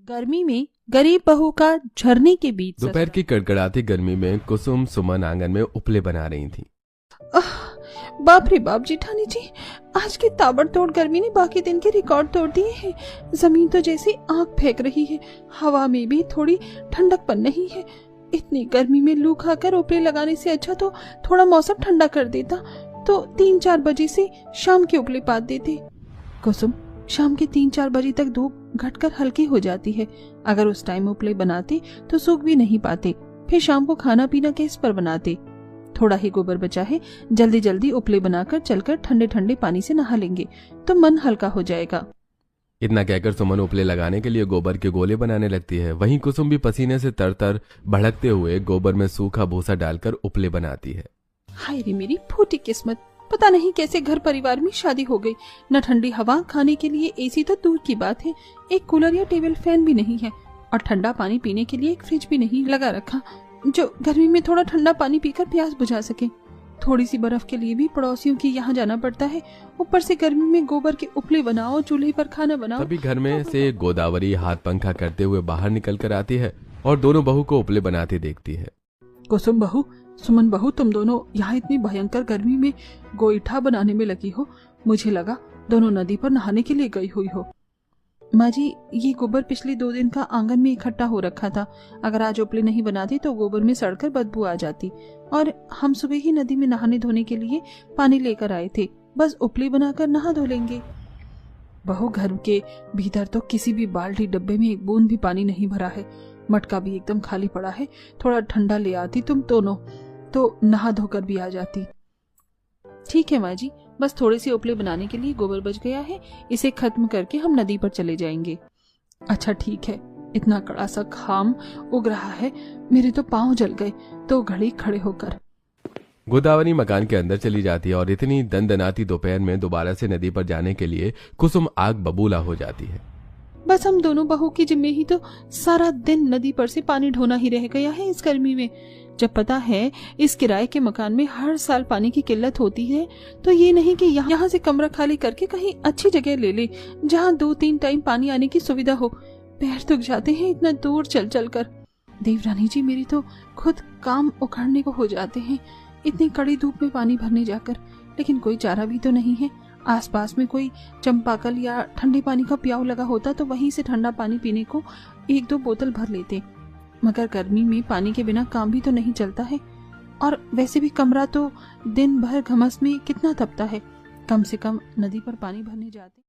गर्मी में गरीब बहू का झरने के बीच दोपहर की कड़कड़ाती गर्मी में कुसुम सुमन आंगन में उपले बना रही थी। बाप रे बाप जेठानी जी, आज की ताबड़तोड़ गर्मी ने बाकी दिन के रिकॉर्ड तोड़ दिए हैं। जमीन तो जैसे आग फेंक रही है, हवा में भी थोड़ी ठंडक बन नहीं है। इतनी गर्मी में लू खाकर उपले लगाने से अच्छा तो थोड़ा मौसम ठंडा कर देता तो 3-4 बजे से शाम के उपले पात देते। कुसुम, शाम के 3-4 बजे तक धूप घटकर हल्की हो जाती है। अगर उस टाइम उपले बनाते तो सूख भी नहीं पाते, फिर शाम को खाना पीना किस पर बनाते। थोड़ा ही गोबर बचा है, जल्दी जल्दी उपले बनाकर चलकर ठंडे ठंडे पानी से नहा लेंगे तो मन हल्का हो जाएगा। इतना कहकर सुमन उपले लगाने के लिए गोबर के गोले बनाने लगती है। वहीं कुसुम भी पसीने से तर भड़कते हुए गोबर में सूखा भूसा डालकर उपले बनाती है। हाय रे मेरी फूटी किस्मत, पता नहीं कैसे घर परिवार में शादी हो गई। न ठंडी हवा, खाने के लिए एसी तो दूर की बात है, एक कूलर या टेबल फैन भी नहीं है, और ठंडा पानी पीने के लिए एक फ्रिज भी नहीं लगा रखा जो गर्मी में थोड़ा ठंडा पानी पीकर प्यास बुझा सके। थोड़ी सी बर्फ के लिए भी पड़ोसियों के यहाँ जाना पड़ता है। ऊपर से गर्मी में गोबर के उपले बनाओ, चूल्हे पर खाना बनाओ। तभी घर में से गोदावरी हाथ पंखा करते हुए बाहर निकल कर आती है और दोनों बहू को उपले बनाते देखती है। कुसुम बहू, सुमन बहू, तुम दोनों यहाँ इतनी भयंकर गर्मी में गोईठा बनाने में लगी हो। मुझे लगा दोनों नदी पर नहाने के लिए गई हुई हो। माँ जी, ये गोबर पिछले 2 दिन का आंगन में इकट्ठा हो रखा था। अगर आज उपले नहीं बनाते तो गोबर में सड़कर बदबू आ जाती, और हम सुबह ही नदी में नहाने धोने के लिए पानी लेकर आए थे। बस उपले बनाकर नहा धो लेंगे। बहू, घर के भीतर तो किसी भी बाल्टी डब्बे में एक बूंद भी पानी नहीं भरा है। मटका भी एकदम खाली पड़ा है। थोड़ा ठंडा ले आती तुम दोनों तो नहा धोकर भी आ जाती। ठीक है माँ जी, बस थोड़े से उपले बनाने के लिए गोबर बच गया है, इसे खत्म करके हम नदी पर चले जाएंगे। अच्छा ठीक है, इतना कड़ा सा घाम उग रहा है, मेरे तो पांव जल गए। तो घड़ी खड़े होकर गोदावरी मकान के अंदर चली जाती है और इतनी दनदनाती दोपहर में दोबारा से नदी पर जाने के लिए कुसुम आग बबूला हो जाती है। बस हम दोनों बहू की जिम्मे ही तो सारा दिन नदी पर से पानी ढोना ही रह गया है इस गर्मी में। जब पता है इस किराए के मकान में हर साल पानी की किल्लत होती है, तो ये नहीं कि यहाँ से कमरा खाली करके कहीं अच्छी जगह ले ले जहाँ 2-3 टाइम पानी आने की सुविधा हो। पैर दुख जाते हैं इतना दूर चल चल कर। देवरानी जी, मेरी तो खुद काम उखड़ने को हो जाते हैं इतनी कड़ी धूप में पानी भरने जाकर। लेकिन कोई चारा भी तो नहीं है। आसपास में कोई चंपाकल या ठंडे पानी का प्याऊ लगा होता तो वहीं से ठंडा पानी पीने को 1-2 बोतल भर लेते, मगर गर्मी में पानी के बिना काम भी तो नहीं चलता है। और वैसे भी कमरा तो दिन भर घमस में कितना तपता है। कम से कम नदी पर पानी भरने जाते।